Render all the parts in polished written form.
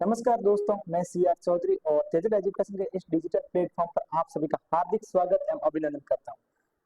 नमस्कार दोस्तों, मैं सीआर चौधरी और तेजल एजुकेशन के इस डिजिटल प्लेटफॉर्म पर आप सभी का हार्दिक स्वागत एवं अभिनंदन करता हूं।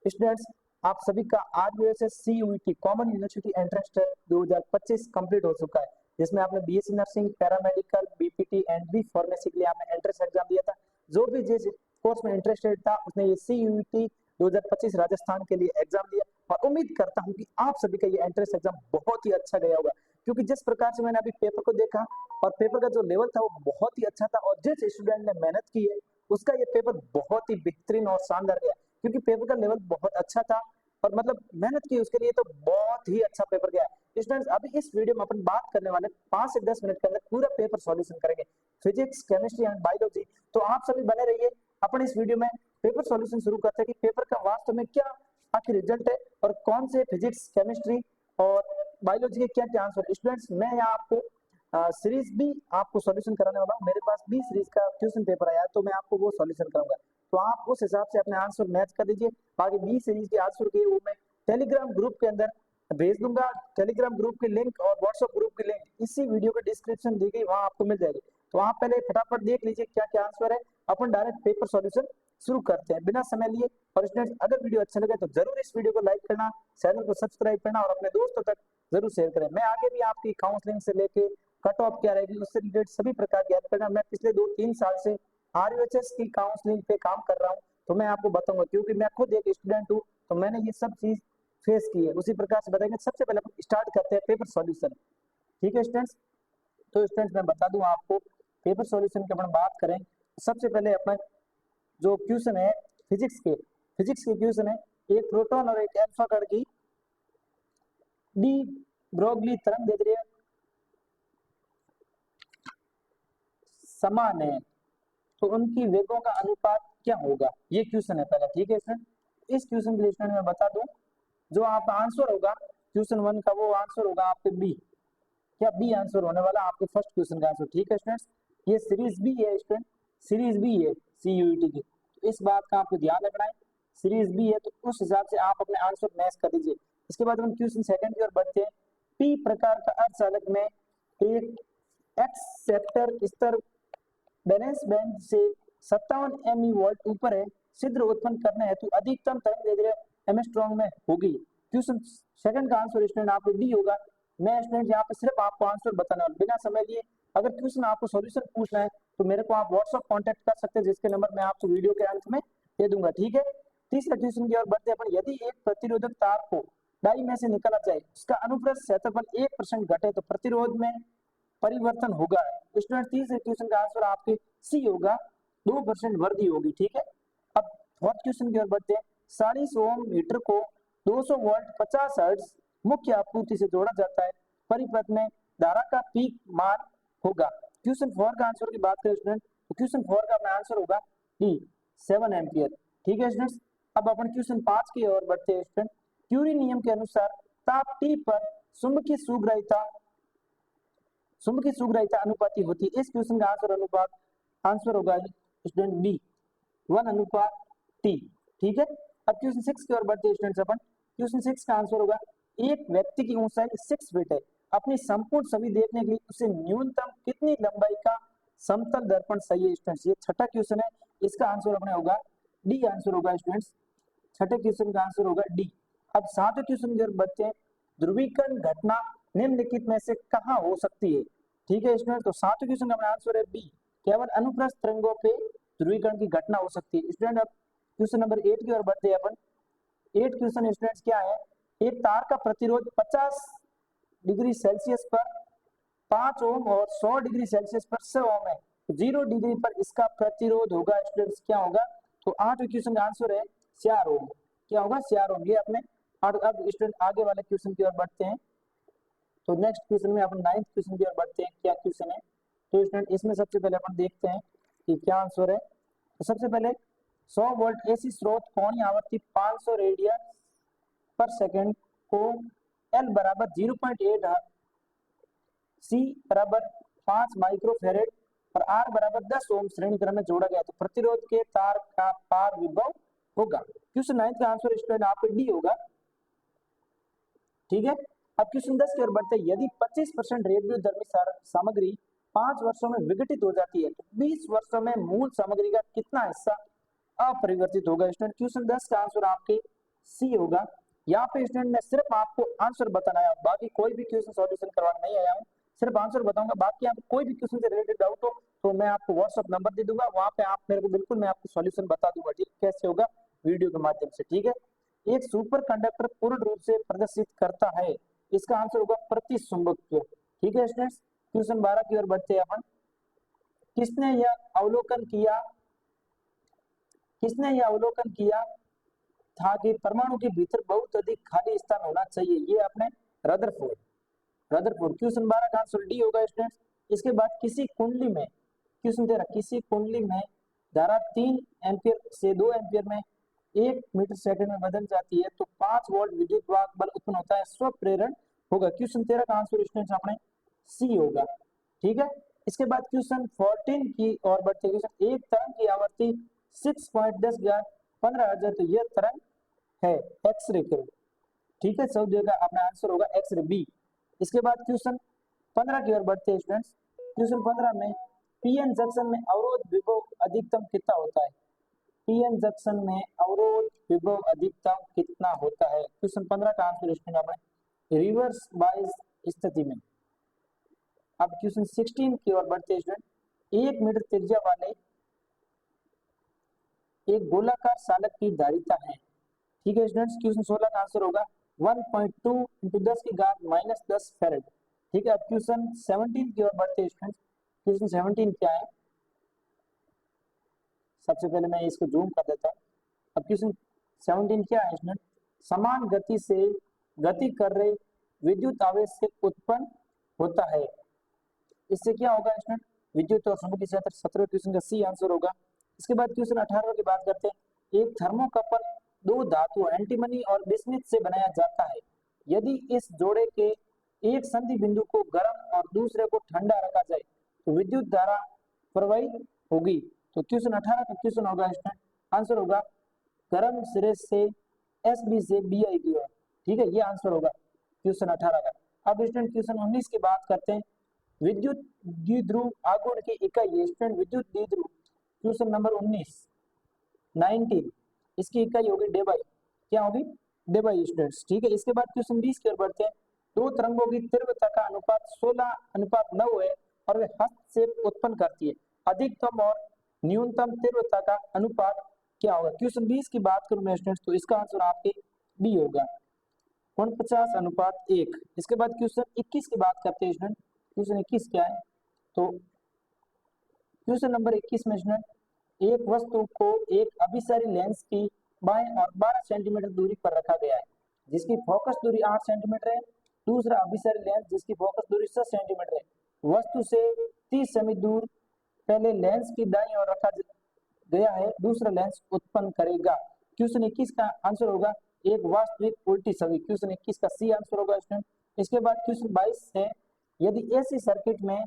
स्टूडेंट्स, आप सभी का RUSS CUET common university entrance test 2025 complete हो चुका है, जिसमें आपने BSc nursing, paramedical, BPT and B pharmacy के लिए आपने एंट्रेंस एग्जाम दिया था। जो भी जिस कोर्स में इंटरेस्टेड था उसने ये सीयूईटी 2025 राजस्थान के लिए एग्जाम दिया और उम्मीद करता हूं कि आप सभी का ये एंट्रेंस एग्जाम बहुत ही अच्छा गया होगा, क्योंकि जिस प्रकार से मैंने अभी पेपर को देखा और पेपर का जो लेवल था वो बहुत ही अच्छा था और जिस स्टूडेंट ने मेहनत की है उसका ये पेपर बहुत ही बेहतरीन और शानदार गया, क्योंकि पेपर का लेवल बहुत अच्छा था और मतलब मेहनत की उसके लिए तो बहुत ही अच्छा पेपर गया। स्टूडेंट्स, अभी इस वीडियो में अपन बात करने वाले 5 से 10 मिनट के अंदर पूरा पेपर सॉल्यूशन करेंगे, फिजिक्स, केमिस्ट्री एंड बायोलॉजी। तो आप सभी बने रहिए। अपन इस वीडियो में पेपर सॉल्यूशन शुरू करते हैं कि पेपर का वास्तव में क्या आखिर रिजल्ट है और कौन से फिजिक्स, केमिस्ट्री और बायोलॉजी के क्या क्या आंसर। स्टूडेंट्स, मैं यहाँ आपको सीरीज भी आपको सॉल्यूशन कराने वाला हूँ। मेरे पास बी सीरीज का क्वेश्चन पेपर आया है तो मैं आपको वो सॉल्यूशन कराऊंगा, तो आप उस हिसाब से अपने आंसर मैच कर दीजिए। बाकी बी सीरीज के आंसर के वो मैं टेलीग्राम ग्रुप के अंदर भेज दूंगा। टेलीग्राम ग्रुप की लिंक और व्हाट्सएप ग्रुप की लिंक इसी वीडियो के डिस्क्रिप्शन दी गई, वहां आपको मिल जाएगी। तो आप पहले फटाफट देख लीजिए क्या क्या आंसर है। अपन डायरेक्ट पेपर सॉल्यूशन शुरू करते हैं बिना समय लिए। और स्टूडेंट्स, अगर वीडियो अच्छा लगे तो जरूर इस वीडियो को लाइक करना, चैनल को सब्सक्राइब करना और अपने दोस्तों तक जरूर शेयर करें। मैं आगे भी आपकी काउंसलिंग से लेके कट ऑफ क्या रहेगी उससे रिलेटेड सभी प्रकार की हेल्प करना। मैं पिछले 2-3 साल से आरयूएचएस की काउंसलिंग पे काम कर रहा हूँ, तो मैं आपको बताऊंगा, क्योंकि मैं खुद एक स्टूडेंट हूँ तो मैंने ये सब चीज फेस की है। उसी प्रकार से बताएंगे। सबसे पहले अपन स्टार्ट करते हैं पेपर सॉल्यूशन। ठीक है स्टूडेंट्स, तो स्टूडेंट्स मैं बता दूं आपको, पेपर सॉल्यूशन की अपन बात करें, सबसे पहले अपन जो क्वेश्चन है फिजिक्स के क्वेश्चन है। एक प्रोटॉन और एक अल्फा कण की डी ब्रोगली तरंग दैर्ध्य समान है तो उनकी वेगों का अनुपात क्या होगा, ये क्वेश्चन है पहला। ठीक है स्टूडेंट, इस क्वेश्चन के लिए स्टूडेंट मैं बता दूं, जो आपका आंसर होगा क्वेश्चन 1 का, वो आंसर होगा आपके बी। क्या बी आंसर होने वाला आपके फर्स्ट क्वेश्चन का आंसर। ठीक है स्टूडेंट्स, ये सीरीज बी है स्टूडेंट, सीरीज बी है सीयूईटी की, तो इस बात का आपको ध्यान रखना है। सीरीज बी है तो उस हिसाब से आप अपने आंसर मैच कर दीजिए। इसके बाद हम क्वेश्चन सेकंड की ओर बढ़ते हैं। पी प्रकार का अर्धचालक में एक एक्सेप्टर स्तर बैलेंस बैंड से 57 एमई वोल्ट ऊपर है। छिद्र उत्पन्न करने हेतु अधिकतम तरंग दैर्ध्य एमस्ट्रॉन्ग में होगी। क्वेश्चन सेकंड का आंसर स्टूडेंट आपको डी होगा। मैं स्टूडेंट यहाँ पे सिर्फ आपको आंसर बताना है बिना समय लिए। अगर क्वेश्चन आपको सॉल्यूशन पूछना है तो मेरे को आप व्हाट्सएप कांटेक्ट कर सकते हैं, जिसके नंबर मैं आपको वीडियो के अंत में दे दूंगा। ठीक है, तीसरे क्वेश्चन की ओर बढ़ते हैं अपन। यदि एक प्रतिरोधक तार को डाई में से निकाला जाए, उसका अनुप्रस्थ क्षेत्रफल 1% घटे तो प्रतिरोध में परिवर्तन होगा। स्टूडेंट, तीसरे क्वेश्चन का आंसर आपके सी होगा, 2% वृद्धि होगी। ठीक है, अब फोर्थ क्वेश्चन की ओर बढ़ते हैं। 40 ओम मीटर को 200 वोल्ट 50 हर्ट्ज मुख्य आपूर्ति से जोड़ा जाता है। परिपथ में धारा का पीक मान होगा। क्वेश्चन 4 का आंसर की बात करें स्टूडेंट, तो क्वेश्चन 4 का अपना आंसर होगा डी, 7 एम्पियर। ठीक है स्टूडेंट्स, अब अपन क्वेश्चन 5 की ओर बढ़ते हैं स्टूडेंट। क्यूरी नियम के अनुसार ताप टी पर चुंबकीय सुग्राहिता अनुपाती होती है। इस क्वेश्चन का आंसर होगा स्टूडेंट बी, 1:T। ठीक है, अब क्वेश्चन 6 की ओर बढ़ते हैं स्टूडेंट्स अपन। क्वेश्चन 6 का आंसर होगा, एक व्यक्ति की ऊंचाई 6 फीट है। अपनी संपूर्ण छवि देखने के लिए उसे न्यूनतम कितनी लंबाई का समतल दर्पण चाहिए। स्टूडेंट्स, ये छठा क्वेश्चन है, इसका आंसर अपने होगा डी आंसर होगा स्टूडेंट्स। छठे क्वेश्चन का आंसर होगा डी। अब सातवें क्वेश्चन की ओर बढ़ते हैं। ध्रुवीकरण घटना निम्नलिखित में से कहां हो सकती है। ठीक है स्टूडेंट, तो सातवें क्वेश्चन का आंसर है बी, केवल अनुप्रस्थ तरंगों पे ध्रुवीकरण की घटना हो सकती है। स्टूडेंट, अब क्वेश्चन नंबर 8 की ओर बढ़ते हैं अपन। 8 क्वेश्चन स्टूडेंट्स क्या है, एक तार का प्रतिरोध 50 डिग्री सेल्सियस पर 5 ओम और 100 डिग्री सेल्सियस पर 6 ओम है। 0 डिग्री पर इसका प्रतिरोध होगा स्टूडेंट्स, क्या होगा, तो 8वें क्वेश्चन का आंसर है 4 ओम। क्या होगा, 4 ओम। ये अपने और अब स्टूडेंट आगे वाले क्वेश्चन की ओर बढ़ते हैं। तो नेक्स्ट क्वेश्चन में अपन 9th क्वेश्चन की ओर बढ़ते हैं। क्या क्वेश्चन है, तो स्टूडेंट इसमें सबसे पहले अपन देखते हैं कि क्या आंसर है। तो सबसे पहले 100 वोल्ट एसी स्रोत कोणीय आवर्ती 500 रेडियन पर सेकंड को एल बराबर 0.8 सी बराबर 5 माइक्रोफेरेड और आर बराबर 10 ओम श्रेणी क्रम में जोड़ा गया तो प्रतिरोध के तार का पार विभव होगा। क्वेश्चन 9 का आंसर स्टूडेंट आपको डी होगा। ठीक है, अब क्वेश्चन 10 की ओर बढ़ते हैं। यदि 25% रेडियो धर्मी सामग्री 5 वर्षों में विघटित हो जाती है, तो 20 वर्षों में मूल सामग्री का कितना हिस्सा अपरिवर्तित होगा? स्टूडेंट क्वेश्चन 10 का आंसर आपके सी होगा। यहाँ पे स्टूडेंट मैं सिर्फ आपको आंसर बताना है, बाकी कोई भी क्वेश्चन सॉल्यूशन करवाने नहीं आया हूँ, सिर्फ आंसर बताऊंगा। बाकी आपको कोई भी क्वेश्चन से रिलेटेड डाउट हो तो मैं आपको व्हाट्सएप नंबर दे दूंगा, वहां पे आप मेरे को बिल्कुल मैं आपको सॉल्यूशन बता दूंगा, ठीक कैसे होगा वीडियो के माध्यम से, ठीक है। एक सुपर कंडक्टर पूर्ण रूप से प्रदर्शित करता है, इसका आंसर होगा प्रतिचुंबकत्व, ठीक है स्टूडेंट्स। क्वेश्चन 12 की ओर बढ़ते हैं अपन। किसने यह अवलोकन किया किसने यह अवलोकन किया था कि परमाणु के भीतर बहुत अधिक खाली स्थान होना चाहिए? ये आपने रदरफोर्ड रदरफोर्ड क्वेश्चन 12 का आंसर डी होगा स्टूडेंट्स। इसके बाद किसी कुंडली में क्वेश्चन दे रहा, किसी कुंडली में धारा 3 एम्पियर से 2 एम्पियर में 1 मीटर सेकंड में बदल जाती है तो 5 वोल्ट विद्युत वाहक बल उत्पन्न होता है, स्व प्रेरण होगा। क्वेश्चन 13 का आंसर स्टूडेंट्स अपने सी होगा, ठीक है। इसके बाद क्वेश्चन 14 की ओर बढ़ते हैं। क्वेश्चन एक तरंग की आवृत्ति 6.10 GHz 15 हर्ट्ज है, तो यह तरंग है एक्सरे के, ठीक है। सब जगह अपना आंसर होगा एक्सरे बी। इसके बाद क्वेश्चन 15 की ओर बढ़ते हैं स्टूडेंट्स। क्वेश्चन 15 में पीएन जंक्शन में अवरोध विभव अधिकतम कितना होता है? पीएन जंक्शन में अवरोध विभव अधिकतम कितना होता है? क्वेश्चन 15 का आंसर स्टूडेंट अपने रिवर्स बायस स्थिति में। अब क्वेश्चन 16 की ओर बढ़ते हैं स्टूडेंट। 1 मीटर त्रिज्या वाले एक गोलाकार सालक की धारिता है, ठीक है स्टूडेंट्स। क्वेश्चन 16 का आंसर होगा 1.2 इंटू 10 की घात -10 फैरेड, ठीक है। अब क्वेश्चन 17 की ओर बढ़ते हैं स्टूडेंट्स। क्वेश्चन 17 क्या है, सबसे पहले मैं इसको जूम कर देता हूँ। अब क्वेश्चन 17 क्या है स्टूडेंट? समान गति से गति कर रहे विद्युत आवेश से उत्पन्न होता है, इससे क्या होगा स्टूडेंट? विद्युत और चुंबकीय क्षेत्र। 17 क्वेश्चन का सी आंसर होगा। इसके बाद क्वेश्चन 18 की बात करते हैं। एक थर्मोकपल दो धातु एंटीमनी और बिस्मिथ से बनाया जाता है, यदि इस जोड़े के एक संधि बिंदु को गर्म और दूसरे को ठंडा रखा जाए तो विद्युत धारा प्रवाहित होगी। तो क्वेश्चन 18 का क्वेश्चन होगा स्टूडेंट, आंसर होगा गर्म सिरे से एस बी से बी आई की ओर, ठीक है, ये आंसर होगा क्वेश्चन 18 का। अब स्टूडेंट क्वेश्चन 19 की बात करते हैं। विद्युत द्विध्रुव आघूर्ण की इकाई है स्टूडेंट, विद्युत द्विध्रुव क्वेश्चन नंबर 19 इसकी इकाई होगी डेबाई, क्या होगी? डेबाई स्टूडेंट्स, ठीक है। इसके बाद क्वेश्चन 20 की ओर बढ़ते हैं। दो तरंगों की तीव्रता का अनुपात 16:9 है और वे हस्तक्षेप उत्पन्न करती है, अधिकतम और न्यूनतम तीव्रता का अनुपात क्या होगा? क्वेश्चन 20 की बात करूं मैं स्टूडेंट्स, तो इसका आंसर आपके बी होगा 49:1। इसके बाद क्वेश्चन 21 की बात करते हैं स्टूडेंट। क्वेश्चन 21 क्या है, तो क्वेश्चन नंबर 21 में स्टूडेंट एक वस्तु को एक अभिसारी लेंस की बाएं और 12 सेंटीमीटर दूरी पर रखा गया है, जिसकी फोकस दूरी 8 सेंटीमीटर है। दूसरा अभिसारी लेंस जिसकी फोकस दूरी 6 सेंटीमीटर है, वस्तु से 30 सेमी दूर पहले लेंस की दाईं ओर रखा गया है, दूसरा लेंस उत्पन्न करेगा। क्वेश्चन 21 का आंसर होगा एक वास्तविक उल्टी छवि। क्वेश्चन 21 का सी आंसर होगा स्टूडेंट। इसके बाद क्वेश्चन 22 है, यदि एसी सर्किट में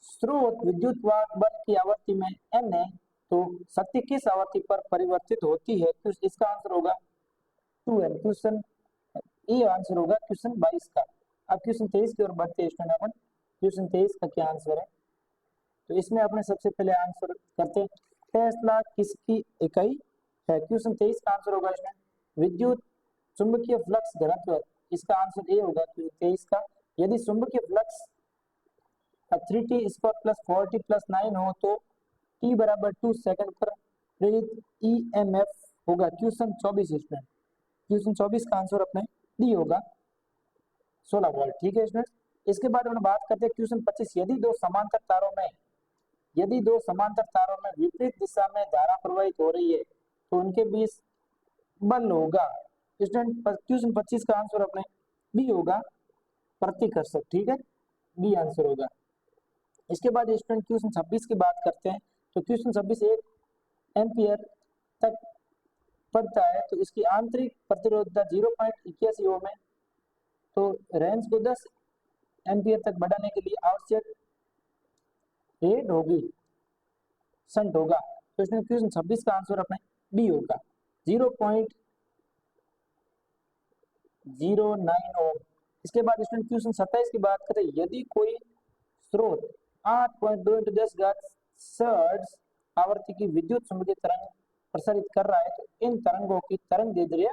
स्रोत विद्युत वाहक बल की आवृत्ति में n है तो शक्ति किस आवृत्ति पर परिवर्तित होती है? तो इसका आंसर होगा 2n। क्वेश्चन ये आंसर होगा क्वेश्चन 22 का। अब क्वेश्चन 23 की ओर बढ़ते हैं स्टूडेंट अपन। क्वेश्चन 23 का क्या आंसर है, तो इसमें अपने सबसे पहले आंसर करते हैं टेस्ला किसकी इकाई है? क्वेश्चन 23 का आंसर होगा इसमें विद्युत चुंबकीय फ्लक्स घनत्व, इसका आंसर ए होगा 23 का। यदि चुंबकीय flux 3t square plus 4t plus 9 हो तो t बराबर 2 सेकंड पर प्रेरित ईएमएफ होगा। क्वेश्चन 24 स्टूडेंट, क्वेश्चन 24 का आंसर अपने डी होगा 16 वोल्ट, ठीक है स्टूडेंट। इसके बाद हम बात करते हैं क्वेश्चन 25। यदि दो समांतर तारों में विपरीत दिशा में धारा प्रवाहित हो रही है तो उनके बीच बल होगा। स्टूडेंट क्वेश्चन 25 का आंसर अपने बी होगा प्रतिकर्षक, ठीक है, बी आंसर होगा। इसके बाद स्टूडेंट क्वेश्चन 26 की बात करते हैं। तो क्वेश्चन 26 1 एम्पियर तक पड़ता है तो इसकी आंतरिक प्रतिरोधकता 0.81 ओम है, तो रेंज को 10 एम्पियर तक बढ़ाने के लिए आवश्यक रेट होगी संट होगा। तो इसमें क्वेश्चन 26 का आंसर अपने बी होगा 0.09 ओम। इसके बाद स्टूडेंट क्वेश्चन 27 की बात करें। यदि कोई स्रोत 8.2 × 10 घात हर्ट्ज आवृत्ति की विद्युत चुंबकीय तरंग प्रसारित कर रहा है तो इन तरंगों की तरंग दैर्ध्य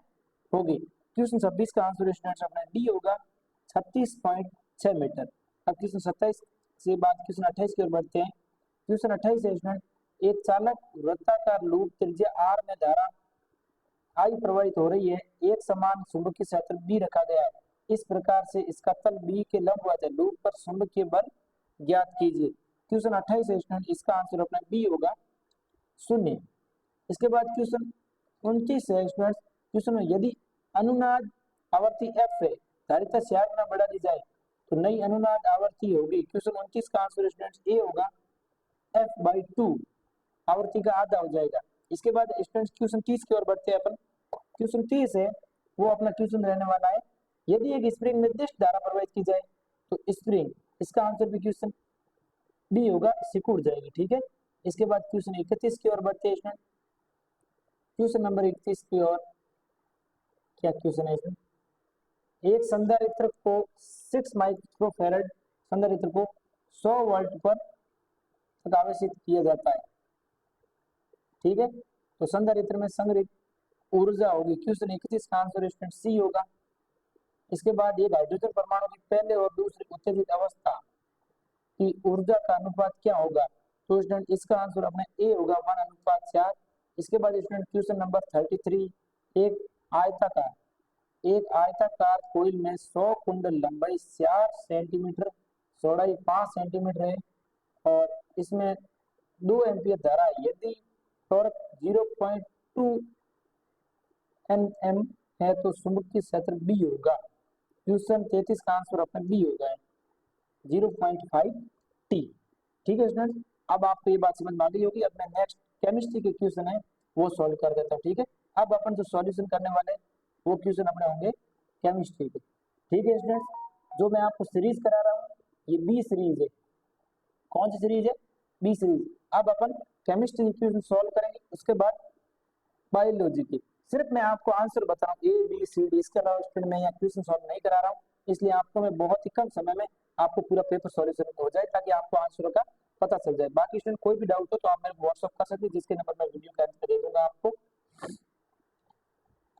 होगी। क्वेश्चन 26 का आंसर स्टूडेंट्स अपना डी होगा 36.6 मीटर। अब क्वेश्चन 27 से बाद क्वेश्चन 28 की ओर बढ़ते हैं। क्वेश्चन 28 है स्टूडेंट, एक चालक वृत्ताकार लूप त्रिज्या r में धारा I प्रवाहित हो रही है, एक समान चुंबकीय क्षेत्र B रखा गया है, इस प्रकार से इसका तल B के लंबवत है, लूप पर चुंबकीय बल ज्ञात कीजिए। क्वेश्चन 28 है स्टूडेंट, इसका आंसर अपना बी होगा 0। इसके बाद क्वेश्चन 29 है स्टूडेंट, क्वेश्चन में यदि अनुनाद आवर्ती f है, धारिता 60 गुना बढ़ा दी जाए तो नई अनुनाद आवर्ती होगी। क्वेश्चन 29 का आंसर स्टूडेंट ए होगा f/2, आवर्ती का आधा हो जाएगा। इसके बाद स्टूडेंट क्वेश्चन 30 की ओर बढ़ते हैं अपन। क्वेश्चन 30 है वो अपना क्वेश्चन रहने वाला है, यदि एक स्प्रिंग में निर्दिष्ट धारा प्रवाहित की जाए तो स्प्रिंग, इसका आंसर भी क्वेश्चन बी होगा, सिकुड़ जाएगी। ठीक है। इसके बाद क्वेश्चन 31 की ओर बढ़ते हैं स्टूडेंट। क्वेश्चन नंबर 31 की ओर क्या क्वेश्चन है इसमें, एक संधारित्र को 6 माइक्रोफैराड संधारित्र को 100 वोल्ट पर तक आवेशित किया जाता है। ठीक है, तो संधारित्र में संग्रहित ऊर्जा होगी। क्वेश्चन 31 का आंसर स्टूडेंट सी होगा। इसके बाद एक हाइड्रोजन परमाणु की पहले और दूसरी उत्तेजित अवस्था की ऊर्जा का अनुपात क्या होगा, तो स्टूडेंट इसका आंसर अपने ए होगा 1:4। इसके बाद स्टूडेंट क्वेश्चन नंबर 33, एक आयताकार कोइल में 100 कुंडल लंबाई 4 सेंटीमीटर चौड़ाई 5 सेंटीमीटर है और इसमें 2 एम्पीयर धारा है, यदि टॉर्क 0.2 Nm है तो चुंबकीय क्षेत्र बी होगा। क्वेश्चन 33 का आंसर अपना बी होगा 0.5 T। ठीक है स्टूडेंट, अब आपको ये बात समझ में आ गई होगी। अब मैं नेक्स्ट केमिस्ट्री के क्वेश्चन है वो सॉल्व कर देता हूँ। ठीक है, अब अपन जो सॉल्यूशन करने वाले वो क्वेश्चन अपने होंगे केमिस्ट्री के। ठीक है स्टूडेंट्स, जो मैं आपको सीरीज करा रहा हूँ ये बी सीरीज है। कौन सी सीरीज है, बी सीरीज। अब अपन केमिस्ट्री के क्वेश्चन सॉल्व करेंगे, उसके बाद बायोलॉजी की। सिर्फ मैं आपको आंसर बता रहा हूँ ए बी सी डी, इसके अलावा स्टूडेंट मैं यहाँ क्वेश्चन सॉल्व नहीं करा रहा हूँ, इसलिए आपको मैं बहुत ही कम समय में आपको पूरा पेपर सॉल्यूशन हो जाए ताकि आपको आंसर का पता चल जाए। बाकी स्टूडेंट कोई भी डाउट हो तो आप मेरे को व्हाट्सअप कर सकते हैं, जिसके नंबर मैं वीडियो का आंसर दे दूंगा आपको।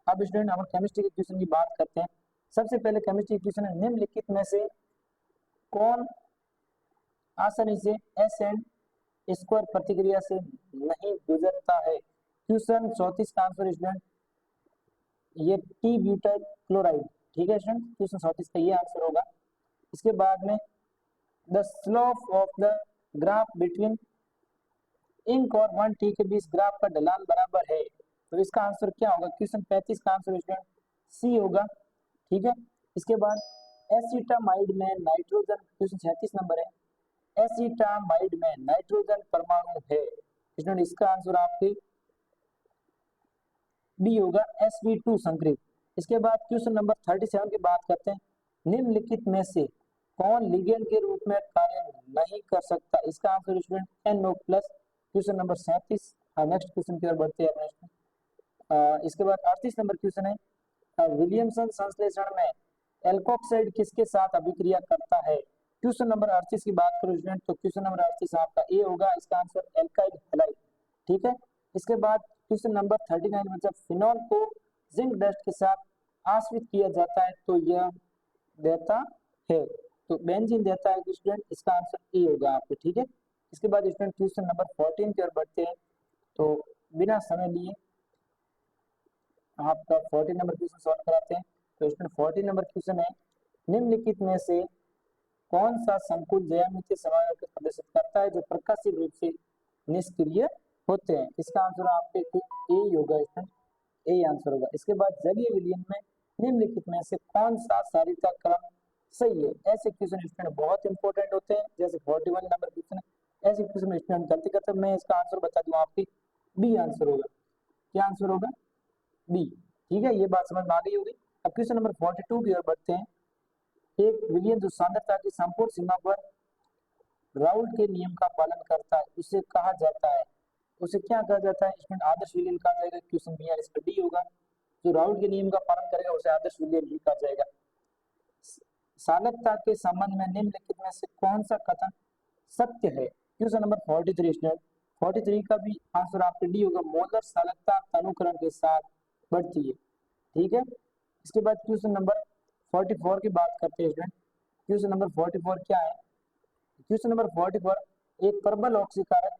अब स्टूडेंट हम केमिस्ट्री के क्वेश्चन की बात करते हैं। सबसे पहले केमिस्ट्री क्वेश्चन है, निम्नलिखित में से कौन आसानी से SN2 प्रतिक्रिया से नहीं गुजरता है। क्वेश्चन 34 का आंसर स्टूडेंट ये टी ब्यूटाइल क्लोराइड। ठीक है स्टूडेंट, क्वेश्चन 34 का ये आंसर होगा। इसके बाद में the slope of the graph between ink और 1 टी के बीच ग्राफ का ढलान बराबर है, तो इसका आंसर क्या होगा। क्वेश्चन 35 का आंसर स्टूडेंट सी होगा। ठीक है, इसके बाद एसिटामाइड में नाइट्रोजन, क्वेश्चन 36 नंबर है, एसिटामाइड में नाइट्रोजन परमाणु है, स्टूडेंट इसका आंसर आपके बी होगा Sp2 संकरित। इसके बाद क्वेश्चन नंबर 37 की बात करते हैं, निम्नलिखित में से कौन लिगेंड के रूप में कार्य नहीं कर सकता, इसका answer student NO+। Question number 37। Next question की ओर बढ़ते हैं नेक्स्ट। इसके बाद 38 नंबर क्वेश्चन है, विलियमसन संश्लेषण में एल्कोक्साइड किसके साथ अभिक्रिया करता है। क्वेश्चन नंबर 38 की बात करो स्टूडेंट तो क्वेश्चन नंबर 38 आपका ए होगा, इसका आंसर एल्काइल हैलाइड। ठीक है, इसके बाद क्वेश्चन नंबर 39 में जब फिनॉल को जिंक डस्ट के साथ आश्रित किया जाता है तो यह देता है, तो बेंजीन देता है स्टूडेंट, इसका आंसर ए होगा आपके। ठीक है, इसके बाद स्टूडेंट क्वेश्चन नंबर 14 की ओर बढ़ते हैं, तो बिना समय लिए आपका 14 नंबर क्वेश्चन सॉल्व कराते हैं। तो स्टूडेंट 14 नंबर क्वेश्चन है, निम्नलिखित में से कौन सा संकुल ज्यामितीय समायोजन को प्रदर्शित करता है जो प्रकाशिक रूप से निष्क्रिय होते हैं, इसका आंसर आपके ए होगा, ए आंसर होगा। इसके बाद जलीय विलयन में निम्नलिखित में से कौन सा सारिता क्रम सही है। ऐसे क्वेश्चन स्टूडेंट बहुत इंपॉर्टेंट होते हैं, जैसे 41 नंबर क्वेश्चन है, ऐसे क्वेश्चन स्टूडेंट गलती करते हैं। मैं इसका आंसर बता दूं, आपकी बी आंसर होगा। क्या आंसर होगा, बी। ठीक है, ये बात समझ में आ गई होगी। अब क्वेश्चन नंबर 42 की ओर बढ़ते हैं, एक विलयन जो सांद्रता की संपूर्ण सीमा पर राउल्ट के नियम का पालन करता है उसे कहा जाता है, उसे क्या कहा जाता है स्टूडेंट, आदर्श विलयन कहा जाएगा। क्वेश्चन बी इसका डी होगा, जो राउल्ट के नियम का पालन करेगा उसे आदर्श विलयन भी कहा जाएगा। चालकता के संबंध में निम्नलिखित में से कौन सा कथन सत्य है। क्वेश्चन नंबर 43 स्टूडेंट, 43 का भी आंसर आपके डी होगा, मोलर चालकता तनुकरण के साथ बढ़ती है। ठीक है, इसके बाद क्वेश्चन नंबर 44 की बात करते हैं स्टूडेंट। क्वेश्चन नंबर 44 क्या है? क्वेश्चन नंबर 44, एक प्रबल ऑक्सीकारक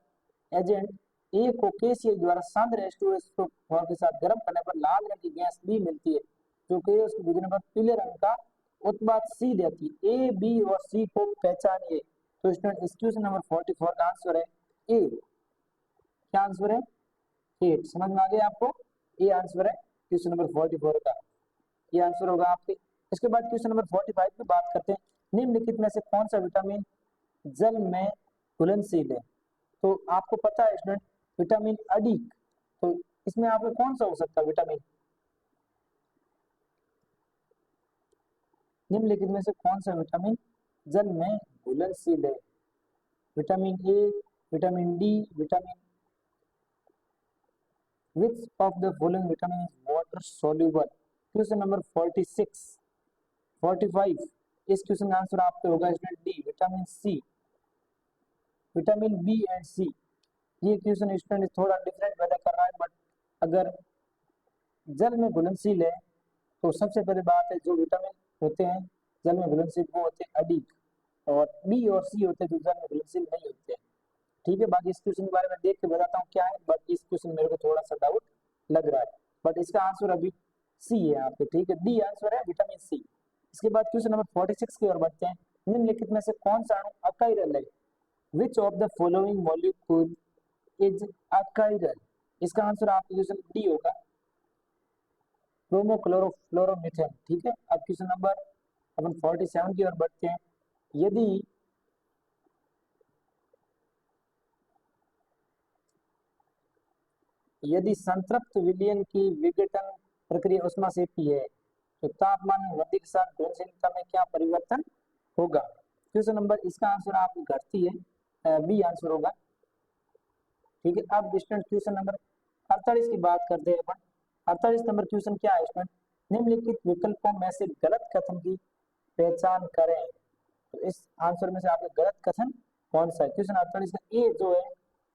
एजेंट ए को केसीएल द्वारा सांद्र H2SO4 के साथ गर्म करने पर लाल रंग की गैस बी मिलती है, जो कि उसके विघटन पर पीले रंग का उत्पाद सी देती है। ए, बी और सी को पहचानिए। तो स्टूडेंट इस क्वेश्चन नंबर 44 का आंसर है ए। क्या आंसर है? ए। समझ में आ गया आपको? ए आंसर है क्वेश्चन नंबर 44 का, ये आंसर होगा आपके। इसके बाद क्वेश्चन नंबर 45 की बात करते हैं। निम्नलिखित में से कौन सा विटामिन जल में घुलनशील है? तो आपको पता है स्टूडेंट विटामिन अडिक, तो इसमें आपको कौन सा हो सकता है विटामिन? निम्नलिखित में से कौन सा विटामिन जल में घुलनशील है? Vitamin A, vitamin D, vitamin, which of the following vitamin is water soluble? Question number 46, 45, इस क्वेश्चन का आंसर आपके होगा student D, vitamin C, vitamin B and C. ये क्वेश्चन स्टूडेंट थोड़ा डिफरेंट पैदा कर रहा है, बट अगर जल में घुलनशील है तो सबसे पहले बात है जो विटामिन होते हैं जल में घुलनशील वो होते हैं अडिक, और बी और सी होते हैं जो जल में घुलनशील नहीं होते हैं। ठीक है, बाकी इस क्वेश्चन के बारे में देख के बताता हूँ क्या है, बट इस क्वेश्चन मेरे को थोड़ा सा डाउट लग रहा है, बट इसका आंसर अभी सी है यहाँ पे। ठीक है, डी आंसर है, विटामिन सी। इसके बाद क्वेश्चन नंबर 46 की ओर बढ़ते हैं। निम्नलिखित में से कौन सा अणु अकाइरल है? Which of the following molecule is achiral? इसका आंसर आपका क्वेश्चन डी होगा, ब्रोमोक्लोरोफ्लोरोमीथेन। ठीक है, अब क्वेश्चन नंबर अपन 47 की ओर बढ़ते हैं। यदि यदि संतृप्त विलयन की विघटन प्रक्रिया ऊष्माक्षेपी है तो तापमान में वृद्धि के साथ घुलनशीलता में क्या परिवर्तन होगा? क्वेश्चन नंबर, इसका आंसर आपकी घटती है, बी आंसर होगा। ठीक है, अब स्टूडेंट क्वेश्चन नंबर 48 की बात करते हैं अपन। 48 नंबर क्वेश्चन क्या है स्टूडेंट? निम्नलिखित विकल्पों में से गलत कथन की पहचान करें। तो इस आंसर में से आपका गलत कथन कौन सा है? क्वेश्चन 48 का ए जो है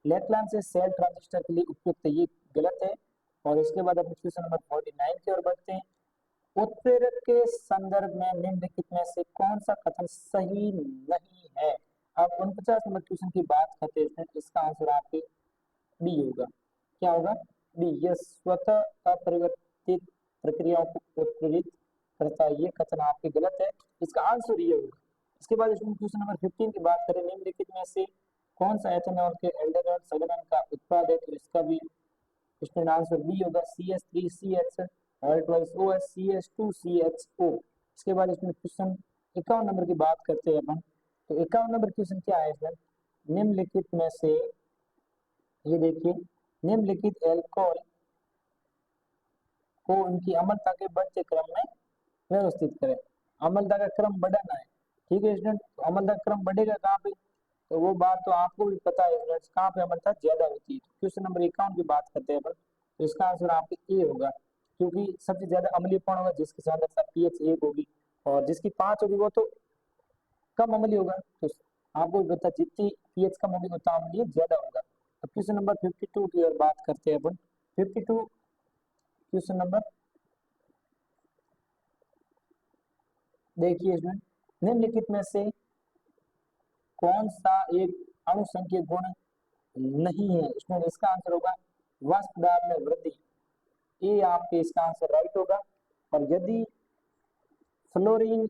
लेटलान से सेल ट्रांजिस्टर के लिए उपयुक्त है, ये गलत है। और इसके बाद अपन क्वेश्चन नंबर 49 की ओर बढ़ते हैं। उत्प्रेरक के संदर्भ में निम्नलिखित में से कौन सा कथन सही नहीं है? अब 49 नंबर क्वेश्चन की बात करते हैं, इसका आंसर आपके बी होगा। क्या होगा? बी, यह स्वतः अपरिवर्तित प्रक्रियाओं को उत्प्रेरित करता है, ये कथन आपके गलत है, इसका आंसर ये होगा। इसके बाद क्वेश्चन नंबर 15 की बात करें। निम्नलिखित में से कौन सा एथेनॉल के एल्डिहाइड संघनन का उत्पाद है? तो इसका भी इसमें आंसर बी होगा, CH3CH और ट्वाइस OH CH2CHO। इसके बाद इसमें क्वेश्चन 51 नंबर की बात करते हैं अपन। तो 51 नंबर क्वेश्चन क्या है इसमें? निम्नलिखित में से, ये देखिए, निम्नलिखित एल्कोहल को उनकी अम्लता के बढ़ते क्रम में व्यवस्थित करें। अम्लता का क्रम बढ़ाना है। ठीक है स्टूडेंट, तो अम्लता का क्रम बढ़ेगा कहाँ पे? तो वो बात तो आपको भी पता है स्टूडेंट्स, कहाँ पे अम्लता ज्यादा होती है। क्वेश्चन नंबर 51 की बात करते हैं अपन, तो इसका आंसर आपके ए होगा, क्योंकि सबसे ज्यादा अम्लीयपन होगा जिसकी सांद्रता pH 1 होगी, और जिसकी 5 होगी वो तो कम अम्लीय होगा। तो आपको भी पता, जितनी pH कम होगी उतना अम्लीय ज्यादा होगा। अब क्वेश्चन नंबर 52 की ओर बात करते हैं अपन। 52 क्वेश्चन नंबर देखिए स्टूडेंट, निम्नलिखित में से कौन सा एक अणुसंख्यक गुण नहीं है? स्टूडेंट इसका आंसर होगा वाष्प दाब में वृद्धि। ये आपके इसका आंसर राइट होगा। और यदि फ्लोरीन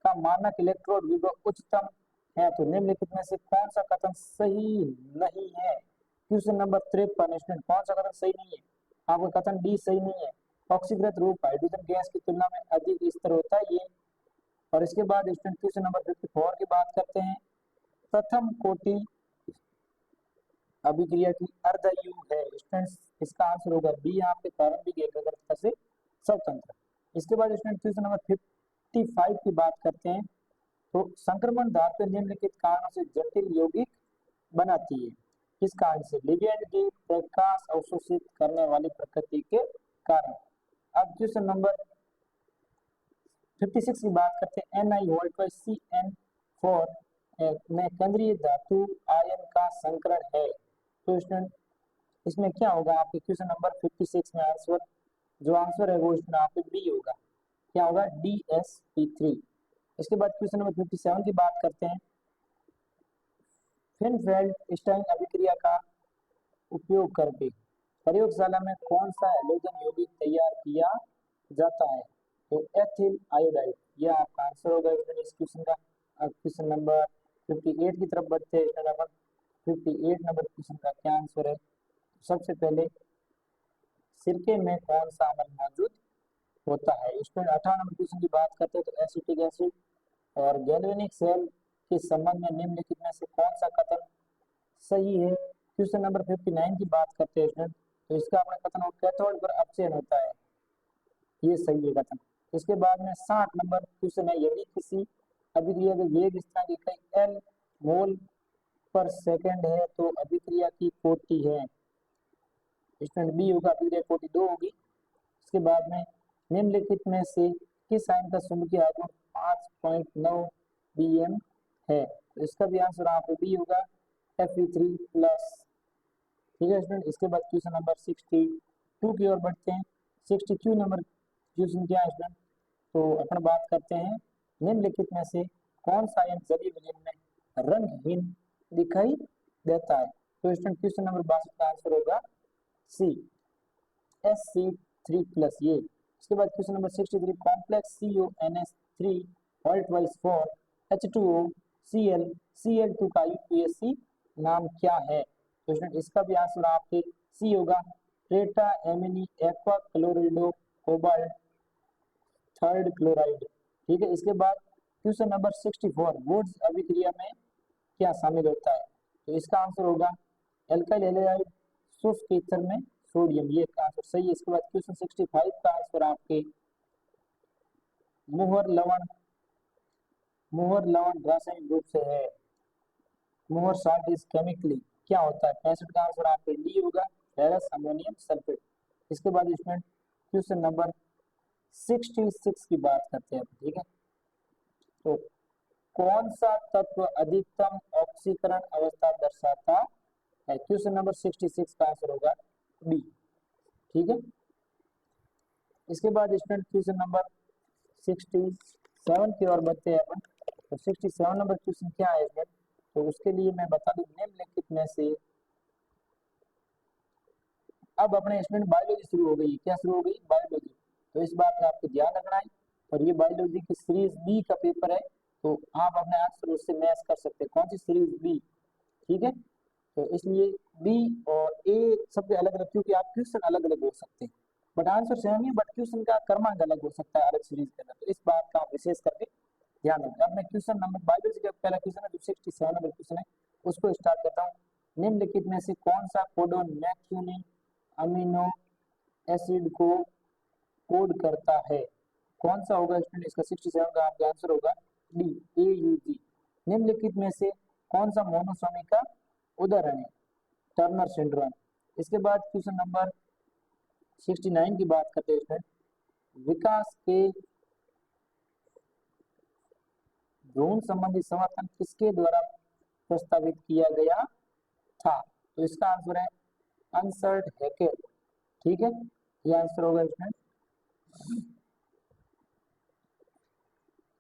का मानक इलेक्ट्रोड विभव उच्चतम है तो निम्नलिखित में से कौन सा कथन सही नहीं है? क्वेश्चन नंबर 53 स्टूडेंट, कौन सा कथन सही नहीं है? आपका कथन डी सही नहीं है। ऑक्सीकृत रूप हाइड्रोजन गैस की तुलना में अधिक स्थिर होता है ये। और इसके बाद स्टूडेंट क्वेश्चन नंबर 54 की बात करते हैं। प्रथम कोटि अभिक्रिया की अर्धयुग है। स्टूडेंट्स इसका आंसर होगा बी, आपके प्रारंभिक एकाग्रता से स्वतंत्र। इसके बाद स्टूडेंट क्वेश्चन नंबर 55 की बात करते हैं। तो संक्रमण धातु निम्नलिखित कारणों से जटिल यौगिक बनाती है। किस कारण से? लिगेंड की प्रकाश अवशोषित करने वाली प्रकृति के कारण। अब क्वेश्चन नंबर 56 की बात करते हैं। Ni होल्ड पर CN4 में केंद्रीय धातु आयन का संकरण है। तो स्टूडेंट इसमें क्या होगा, आपके क्वेश्चन नंबर 56 में आंसर, जो आंसर है वो इसमें आपके बी होगा। क्या होगा, DsP3। इसके बाद क्वेश्चन नंबर 57 की बात करते हैं। फिनफेल्ड स्टाइन अभिक्रिया का उपयोग करके प्रयोगशाला में कौन सा हैलोजन यौगिक तैयार किया जाता है? तो एथिल आयोडाइड, यह आपका आंसर होगा इस क्वेश्चन का। क्वेश्चन नंबर 58 की तरफ बढ़ते हैं। 58 नंबर क्वेश्चन का क्या आंसर है? सबसे पहले सिरके में कौन सा अम्ल मौजूद होता है? इसमें 18 नंबर क्वेश्चन की बात करते हैं तो एसिटिक एसिड। और गैल्वेनिक सेल के संबंध में निम्नलिखित में से कौन सा कथन सही है? क्वेश्चन नंबर 59 की बात करते हैं स्टूडेंट, तो इसका अपना कथन कैथोड पर अपचयन होता है, ये सही है कथन। इसके बाद में 60 नंबर क्वेश्चन है, यदि किसी अभिक्रिया के वेग स्थान की इकाई एल मोल पर सेकंड है तो अभिक्रिया की कोटि है? स्टूडेंट बी होगा, अभिक्रिया कोटि 2 होगी। इसके बाद में निम्नलिखित में से किस आयन का चुंबकीय आघूर्ण 5.9 bm है? तो इसका भी आंसर आपको बी होगा, Fe3+। ठीक है स्टूडेंट। इसके बाद क्वेश्चन नंबर 62 की ओर बढ़ते हैं। 62 नंबर क्वेश्चन क्या है स्टूडेंट? तो अपन बात करते हैं, निम्नलिखित में से कौन सा आयन जलीय विलयन में रंगहीन दिखाई देता है? तो स्टूडेंट क्वेश्चन नंबर 62 का आंसर होगा सी, Sc3+, ये। इसके बाद क्वेश्चन नंबर 63, कॉम्प्लेक्स CONH3 वॉल्टवाइज फॉर H2O Cl Cl2 का यूपीएससी नाम क्या है? तो स्टूडेंट इसका भी आंसर आपके सी होगा, ट्रेटा एमिनी एक्वा क्लोरिडो कोबाल्ट थर्ड क्लोराइड। ठीक है। इसके बाद क्वेश्चन नंबर 64, वुड्स अभिक्रिया में क्या शामिल होता है? तो इसका आंसर होगा एल्काइल हैलाइड शुष्क ईथर में सोडियम, ये आंसर सही है। इसके बाद क्वेश्चन 65 का आंसर आपके मुहर लवण रासायनिक रूप से है। मुहर साल्ट इज केमिकली क्या होता है? 65 का आंसर आपके डी होगा, फेरस अमोनियम सल्फेट। इसके बाद इसमें क्वेश्चन नंबर 66 की बात करते हैं। ठीक है। तो कौन सा तत्व अधिकतम ऑक्सीकरण अवस्था दर्शाता है? क्वेश्चन नंबर 66 का आंसर होगा बी। ठीक है। इसके बाद स्टूडेंट क्वेश्चन नंबर 67 की ओर बढ़ते हैं अपन। तो 67 नंबर क्वेश्चन क्या है इसमें? तो उसके लिए मैं बता दूं, निम्नलिखित में से अब अपने स्टूडेंट बायोलॉजी शुरू हो गई। क्या शुरू हो गई? बायोलॉजी। तो इस बात का आपको ध्यान रखना है। और ये बायोलॉजी की सीरीज बी का पेपर है, तो आप अपने आंसर उससे मैच कर सकते हैं। कौन सी सीरीज? बी। ठीक है। तो इसलिए बी और ए सबके अलग अलग, क्योंकि आप क्वेश्चन अलग अलग हो सकते हैं, but answer same he, but question का क्रमांक अलग हो सकता है अलग सीरीज के अंदर। तो इस बात का आप विशेष करके ध्यान रखें। अब मैं क्वेश्चन नंबर बायोलॉजी का पहला क्वेश्चन है जो 67 नंबर क्वेश्चन है, उसको स्टार्ट करता हूँ। निम्नलिखित में से कौन सा कोडोन मैथ्यूनिन अमीनो एसिड को कोड करता है? कौन सा होगा स्टूडेंट? इसका 67 का आपका आंसर होगा डी, AUG। निम्नलिखित में से कौन सा मोनोसोमी का उदाहरण है? Turner syndrome. इसके बाद क्वेश्चन नंबर 69 की बात करते हैं। विकास के भ्रूण संबंधी समर्थन किसके द्वारा प्रस्तावित किया गया था? तो इसका आंसर है अनसर्ट हैकेल। ठीक है। यह आंसर होगा इसमें।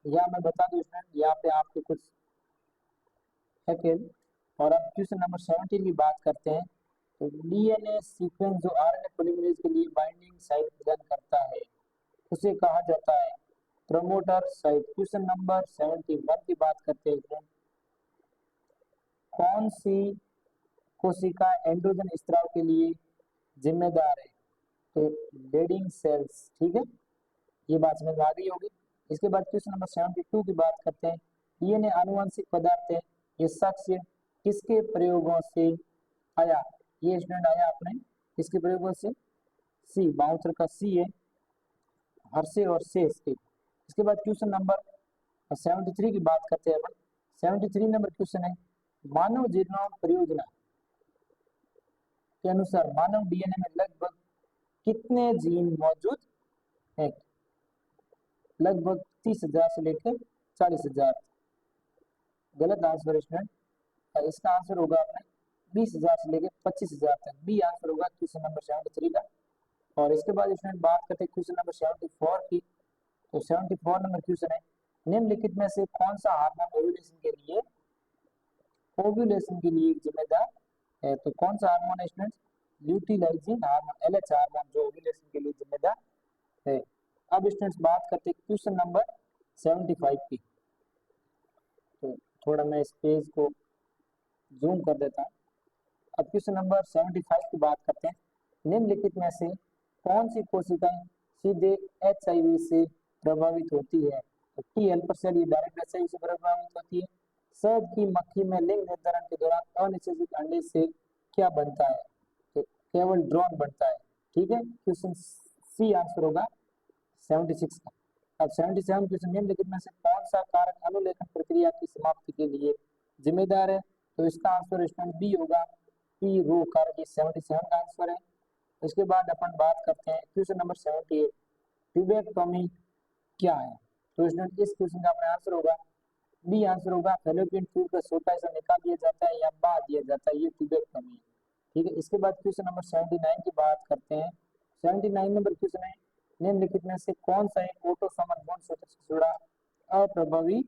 या मैं बता दूं इसमें, यहाँ पे आपके कुछ हैकेल। और अब क्वेश्चन नंबर 17 की बात करते हैं। तो डीएनए सीक्वेंस जो आरएनए पॉलीमरेज के लिए बाइंडिंग साइट प्रदान करता है, उसे कहा जाता है प्रमोटर साइट। क्वेश्चन नंबर 71 की बात करते हैं। कौन सी कोशिका एंड्रोजन स्त्राव के लिए जिम्मेदार है? तो बेडिंग सेल्स। ठीक है। ये बात समझ में आ गई होगी। इसके बाद क्वेश्चन नंबर 72 की बात करते हैं। डीएनए आनुवंशिक पदार्थ है, ये शख्स किसके प्रयोगों से आया? ये स्टूडेंट आया अपने किसके प्रयोगों से? सी, बाउंसर का सी है, हर्षे और सेस के। इसके बाद क्वेश्चन नंबर 73 की बात करते हैं अपन। 73 नंबर क्वेश्चन है, मानव जीनोम परियोजना के अनुसार मानव डीएनए में लगभग कितने जीन मौजूद है? लगभग 30,000 से लेकर 40,000। गलत आंसर स्टूडेंट। इसका आंसर होगा अपने 20,000 से लेके 25,000 तक, बी आंसर होगा क्वेश्चन नंबर 73 का। और इसके बाद स्टूडेंट बात करते हैं क्वेश्चन नंबर 74 की। तो 74 नंबर क्वेश्चन है, निम्नलिखित में से कौन सा हार्मोन ओव्यूलेशन के लिए जिम्मेदार है? तो कौन सा हार्मोन है स्टूडेंट? ल्यूटिलाइजिंग हार्मोन, एलएच हार्मोन, जो ओव्यूलेशन के लिए जिम्मेदार है। अब स्टूडेंट्स बात करते हैं क्वेश्चन नंबर 75 की। तो थोड़ा मैं इस पेज को जूम कर देता हूँ। अब क्वेश्चन नंबर 75 की बात करते हैं, निम्नलिखित में से कौन सी कोशिकाएं सीधे एचआईवी से प्रभावित होती है? तो टी हेल्पर सेल ये डायरेक्ट एचआईवी से प्रभावित होती है। शहद की मक्खी में लिंग निर्धारण के दौरान अनिषेचित अंडे से क्या बनता है? तो केवल ड्रोन बनता है। ठीक है, क्वेश्चन सी आंसर होगा 76 का। अब 77 क्वेश्चन, निम्नलिखित में से कौन सा कारक अनुलेखन प्रक्रिया की समाप्ति के लिए जिम्मेदार है? तो इसका आंसर स्टूडेंट बी होगा, पी रो कारक, ये 77 का आंसर है। इसके बाद अपन बात करते हैं क्वेश्चन नंबर 78, ट्यूबेक्टोमी क्या है? तो स्टूडेंट इस क्वेश्चन का अपना आंसर होगा बी आंसर होगा, फैलोपियन ट्यूब का छोटा हिस्सा निकाल दिया जाता है या बांध दिया जाता है, ये ट्यूबेक्टोमी है। ठीक है, इसके बाद क्वेश्चन नंबर 79 की बात करते हैं। 79 नंबर क्वेश्चन है, निम्नलिखित में से कौन सा एक ऑटोसोमल गुणसूत्र से जुड़ा अप्रभावी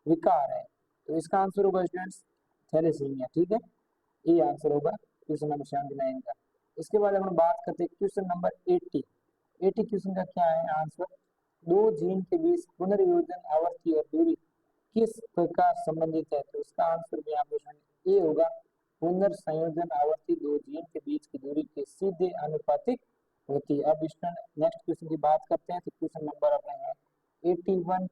विकार है? तो इसका आंसर होगा स्टूडेंट्स थैलेसीमिया। ठीक है, ये आंसर होगा क्वेश्चन नंबर 79 का। इसके बाद हम बात करते हैं क्वेश्चन नंबर 80। 80 क्वेश्चन का क्या है आंसर? दो जीन के बीच पुनर्योजन आवृत्ति और दूरी किस प्रकार संबंधित है? तो इसका आंसर भी आप ए होगा, पुनर्संयोजन आवृत्ति दो जीन के बीच की दूरी के सीधे अनुपातिक होती है। अब नेक्स्ट क्वेश्चन की बात करते हैं। तो क्वेश्चन नंबर अपने है 81।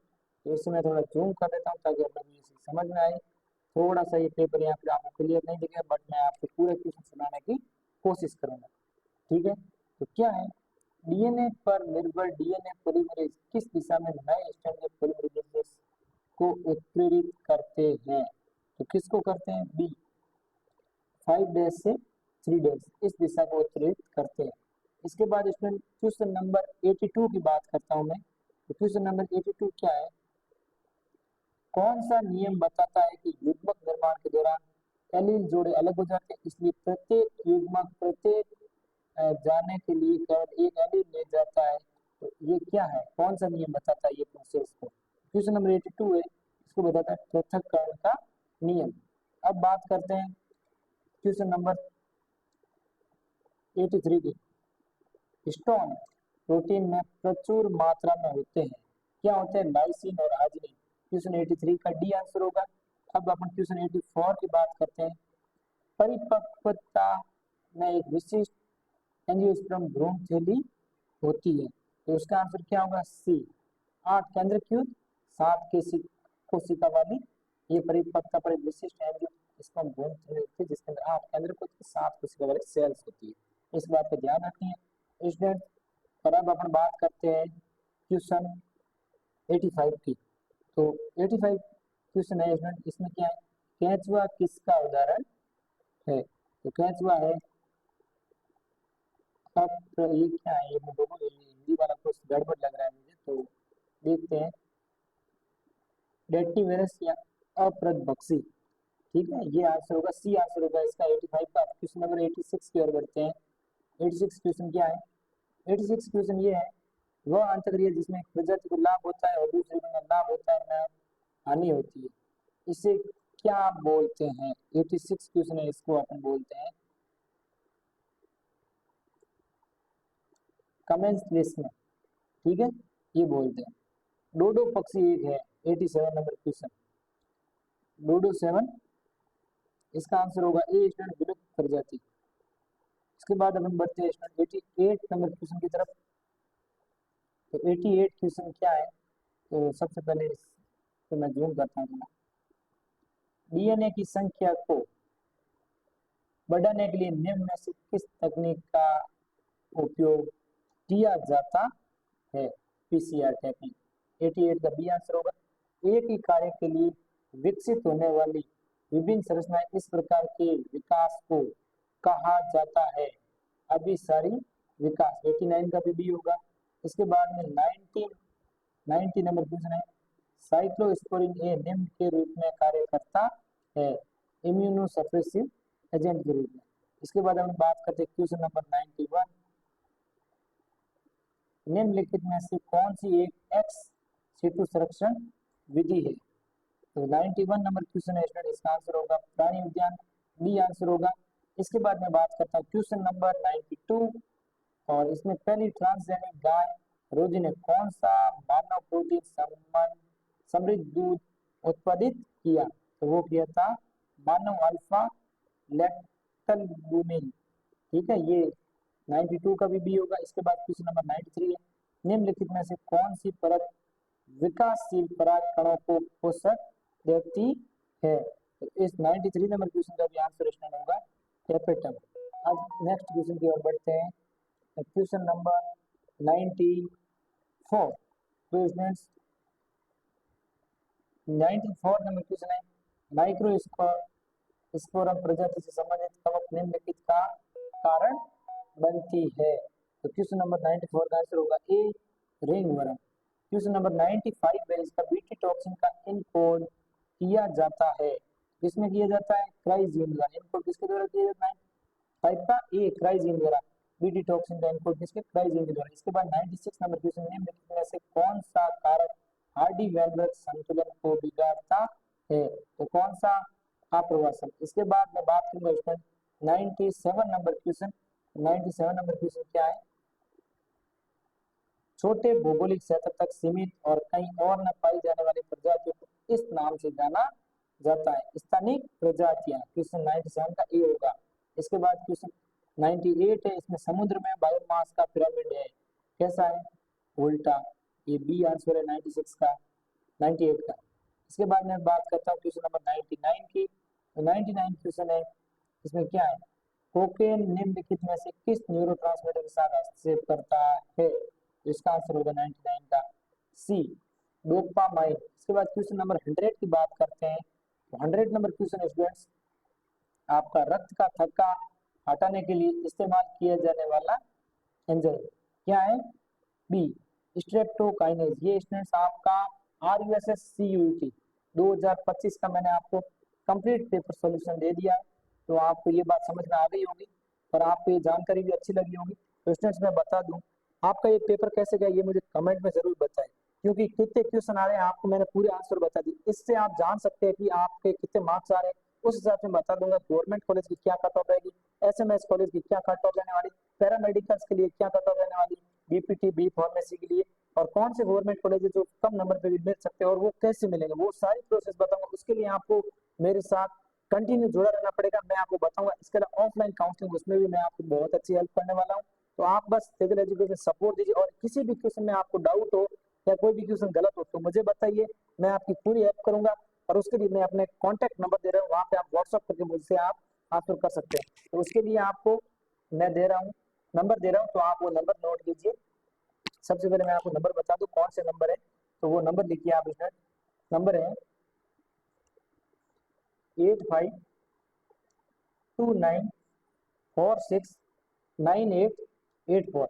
तो इसे मैं थोड़ा जूम कर देता हूँ ताकि अपने समझ में आए। थोड़ा सा ये पेपर यहाँ पे आपको क्लियर नहीं दिखेगा, बट मैं आपको पूरे क्वेश्चन सुनाने की कोशिश करूंगा। ठीक है, तो क्या है, डीएनए पर निर्भर डीएनए पॉलीमरेज किस दिशा में नए स्ट्रैंड पॉलीमरेज को उत्प्रेरित करते हैं? तो किसको करते हैं? बी 5 डैश से 3 डैश, इस दिशा को उत्प्रेरित करते हैं। इसके बाद इसमें क्वेश्चन नंबर 82 की बात करता हूं मैं। तो क्वेश्चन नंबर 82 क्या है, कौन सा नियम बताता है कि युग्मक निर्माण के दौरान एलील जोड़े अलग हो जाते हैं, इसलिए प्रत्येक युग्मक प्रत्येक जाने के लिए केवल एक एलील ले जाता है? तो ये क्या है, कौन सा नियम बताता है ये प्रोसेस को? क्वेश्चन नंबर 82 है, इसको बताता है पृथक्करण का नियम। अब बात करते हैं क्वेश्चन नंबर 83 की। स्टोन प्रोटीन में प्रचुर मात्रा में होते हैं, क्या होते हैं? लाइसिन और आर्जिनिन। क्वेश्चन 83 का डी आंसर होगा। अब अपन क्वेश्चन 84 की बात करते हैं। परिपक्वता में एक विशिष्ट एंजियोस्पर्म भ्रूण थैली होती है, तो उसका आंसर क्या होगा? सी 8 केंद्रकीय 7 कोशिका वाली ये परिपक्वता पर एक विशिष्ट एंजियोस्पर्म भ्रूण थैली होती है, जिसके अंदर 8 केंद्रकीय 7 कोशिका वाली सेल्स होती है। इस बात का ध्यान रखिए स्टूडेंट। और अब अपन बात करते हैं क्वेश्चन 85 की। तो 85 क्वेश्चन है स्टूडेंट, इसमें क्या है, केंचुआ किसका उदाहरण है? तो केंचुआ है, अब ये क्या है, ये दोनों हिंदी वाला कुछ गड़बड़ लग रहा है मुझे, तो देखते हैं। डेटिवेरस या अप्रदभक्षी। ठीक है, ये आंसर होगा, सी आंसर होगा इसका 85 का। क्वेश्चन नंबर 86 की ओर बढ़ते हैं। 86 क्वेश्चन क्या है? 86 क्वेश्चन ये है, वह अंतःक्रिया जिसमें प्रजाति को लाभ होता है और दूसरे को लाभ होता है, ना हानि होती है, इसे क्या बोलते हैं? 86 क्वेश्चन है, इसको अपन बोलते हैं कमेंसलेशन। ठीक है, ये बोलते हैं। डोडो पक्षी एक है, 87 नंबर क्वेश्चन, डोडो 7, इसका आंसर होगा ए स्टूडेंट, विलुप्त प्रजाति। इसके बाद हम बढ़ते हैं 88 नंबर क्वेश्चन की तरफ। तो 88 क्वेश्चन क्या है? तो सबसे पहले तो मैं जूम करता हूँ। डीएनए की संख्या को बढ़ाने के लिए निम्न में से किस तकनीक का उपयोग किया जाता है? PCR technique. 88 का बी आंसर होगा। एक ही कार्य के लिए विकसित होने वाली विभिन्न संरचनाएं इस प्रकार के विकास को कहा जाता है अभिसारी विकास। 89 का भी बी होगा। इसके बाद में 90 नंबर क्वेश्चन है, साइक्लोस्पोरिन ए निम्न के रूप में कार्य करता है, इम्यूनोसप्रेसिव एजेंट के रूप में। इसके बाद हम बात करते हैं क्वेश्चन नंबर 91, निम्नलिखित में से कौन सी एक एक्स सीटू संरक्षण विधि है? तो 91 नंबर क्वेश्चन है स्टूडेंट, इसका आंसर होगा प्राणी विज्ञान, बी आंसर होगा। इसके बाद मैं बात करता हूँ क्वेश्चन नंबर 92, और इसमें पहली ट्रांसजेनिक गाय रोजी ने कौन सा मानव प्रोटीन समृद्ध दूध उत्पादित किया? तो वो किया था मानव अल्फा लैक्टलबुमिन। ठीक है, ये 92 का भी बी होगा। इसके बाद क्वेश्चन नंबर 93 है, निम्नलिखित में से कौन सी परत विकासशील पराग कणों को पोषक देती है? तो इस 93 नंबर क्वेश्चन का भी आंसर इसमें होगा कैपिटल। अब नेक्स्ट क्वेश्चन की ओर बढ़ते हैं, क्वेश्चन नंबर 94। तो स्टूडेंट्स 94 नंबर क्वेश्चन है, माइक्रोस्पोरम प्रजाति से संबंधित कवक निम्नलिखित का कारण बनती है? तो क्वेश्चन नंबर 94 का आंसर होगा ए, रिंगवर्म। क्वेश्चन नंबर 95 है, इसका बीटी टॉक्सिन का इनकोड किया जाता है, किसमें किया जाता है? क्राइजीन द्वारा। इनकोड किसके द्वारा किया जाता है? टाइप का ए, क्राइजीन द्वारा। बीटी टॉक्सिन का इनकोड किसके? क्राइजीन के द्वारा। इसके बाद 96 नंबर क्वेश्चन, निम्नलिखित में से कौन सा कारक हार्डी वेनबर्ग संतुलन को बिगाड़ता है? तो कौन सा? आप्रवासन। इसके बाद मैं बात करूंगा student 97 number question. 97 number question क्या है? छोटे भौगोलिक क्षेत्र तक सीमित और कहीं और न पाई जाने वाली प्रजातियों को इस नाम से जाना जाता है, स्थानिक प्रजातियां। क्वेश्चन 97 का ए होगा। इसके बाद क्वेश्चन 98 है, इसमें समुद्र में बायोमास का पिरामिड है, कैसा है? उल्टा। ये बी आंसर है 96 का, 98 का। इसके बाद मैं बात करता हूँ क्वेश्चन नंबर 99 की। तो 99 क्वेश्चन है, इसमें क्या है? कोकेन निम्नलिखित में से किस न्यूरोट्रांसमीटर के साथ हस्तक्षेप करता है? इसका आंसर होगा 99 का सी, डोपामाइन। इसके बाद क्वेश्चन नंबर 100 की बात करते हैं। तो 100 नंबर क्वेश्चन स्टूडेंट्स, आपका रक्त का थक्का हटाने के लिए इस्तेमाल किया जाने वाला एंजाइम क्या है? B, streptokinase. ये स्टूडेंट्स आपका आरयूएसएस सीयूईटी 2025 का मैंने आपको कंप्लीट पेपर सॉल्यूशन दे दिया है, तो आपको ये बात समझ में आ गई होगी और आपको ये जानकारी भी अच्छी लगी होगी। तो स्टूडेंट्स मैं बता दूं, आपका ये पेपर कैसे गया ये मुझे कमेंट में जरूर बताएं, क्योंकि कितने क्वेश्चन आ रहे हैं आपको मैंने पूरे आंसर बता दी। इससे आप जान सकते हैं कि आपके कितने मार्क्स आ रहे हैं, उस हिसाब से बता दूंगा गवर्नमेंट कॉलेज की क्या कट ऑफ रहेगी, एसएमएस कॉलेज की क्या कट ऑफ रहने वाली, पैरामेडिकल्स के लिए क्या कट ऑफ रहने वाली, बीपीटी बी फार्मेसी के लिए, और कौन से गवर्नमेंट कॉलेज है जो कम नंबर पे भी मिल सकते हैं और वो कैसे मिलेंगे, वो सारी प्रोसेस बताऊंगा। उसके लिए आपको मेरे साथ कंटिन्यू जुड़ा रहना पड़ेगा, मैं आपको बताऊंगा। इसके अलावा ऑफलाइन काउंसलिंग, उसमें भी मैं आपको बहुत अच्छी हेल्प करने वाला हूँ। तो आप बस तेजल एजुकेशन सपोर्ट दीजिए, और किसी भी क्वेश्चन में आपको डाउट हो या कोई भी क्वेश्चन गलत हो तो मुझे बताइए, मैं आपकी पूरी हेल्प करूंगा। और उसके लिए मैं अपने कॉन्टैक्ट नंबर दे रहा हूँ, वहाँ पे आप व्हाट्सअप करके मुझसे आप आंसर कर सकते हैं। तो उसके लिए आपको मैं दे रहा हूँ, नंबर दे रहा हूँ, तो आप वो नंबर नोट कीजिए। सबसे पहले मैं आपको नंबर बता दूं कौन से नंबर है, तो वो नंबर लिखिए आप। इसमें नंबर है 8529469884।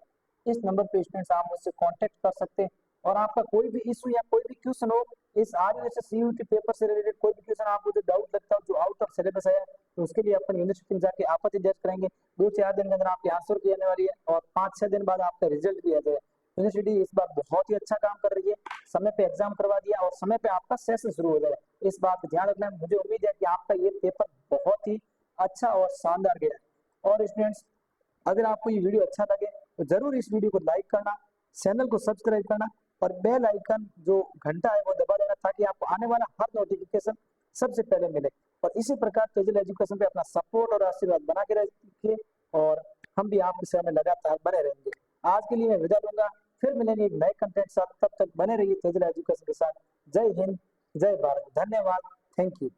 इस नंबर पे स्टूडेंट्स आप मुझसे कांटेक्ट कर सकते हैं, और आपका कोई भी इशू या कोई भी क्वेश्चन हो इस आरयूएसएस सीयूटी पेपर से रिलेटेड, कोई भी क्वेश्चन आपको जो डाउट लगता हो जो आउट ऑफ सिलेबस है, तो उसके लिए अपन यूनिवर्सिटी में जाके आपत्ति दर्ज करेंगे। 2-4 दिन के अंदर आपकी आंसर की आने वाली है, और 5-6 दिन बाद आपका रिजल्ट भी आ जाएगा। यूनिवर्सिटी इस बार बहुत ही अच्छा काम कर रही है, समय पे एग्जाम करवा दिया और समय पे आपका सेशन शुरू हो जाएगा। इस बात का ध्यान रखना है। मुझे उम्मीद है कि आपका ये पेपर बहुत ही अच्छा और शानदार गया है। और स्टूडेंट्स, अगर आपको ये वीडियो अच्छा लगे तो जरूर इस वीडियो को लाइक करना, चैनल को सब्सक्राइब करना, और बेल आइकन जो घंटा है वो दबा देना, ताकि आपको आने वाला हर नोटिफिकेशन सबसे पहले मिले। और इसी प्रकार तेजल एजुकेशन पे अपना सपोर्ट और आशीर्वाद बना के रखिए, और हम भी आपके सामने लगातार बने रहेंगे। आज के लिए मैं विदा लूंगा, फिर मिलेंगे एक नए कंटेंट साथ। तब तक बने रहिए तेजल एजुकेशन के साथ। जय हिंद, जय भारत, धन्यवाद, थैंक यू।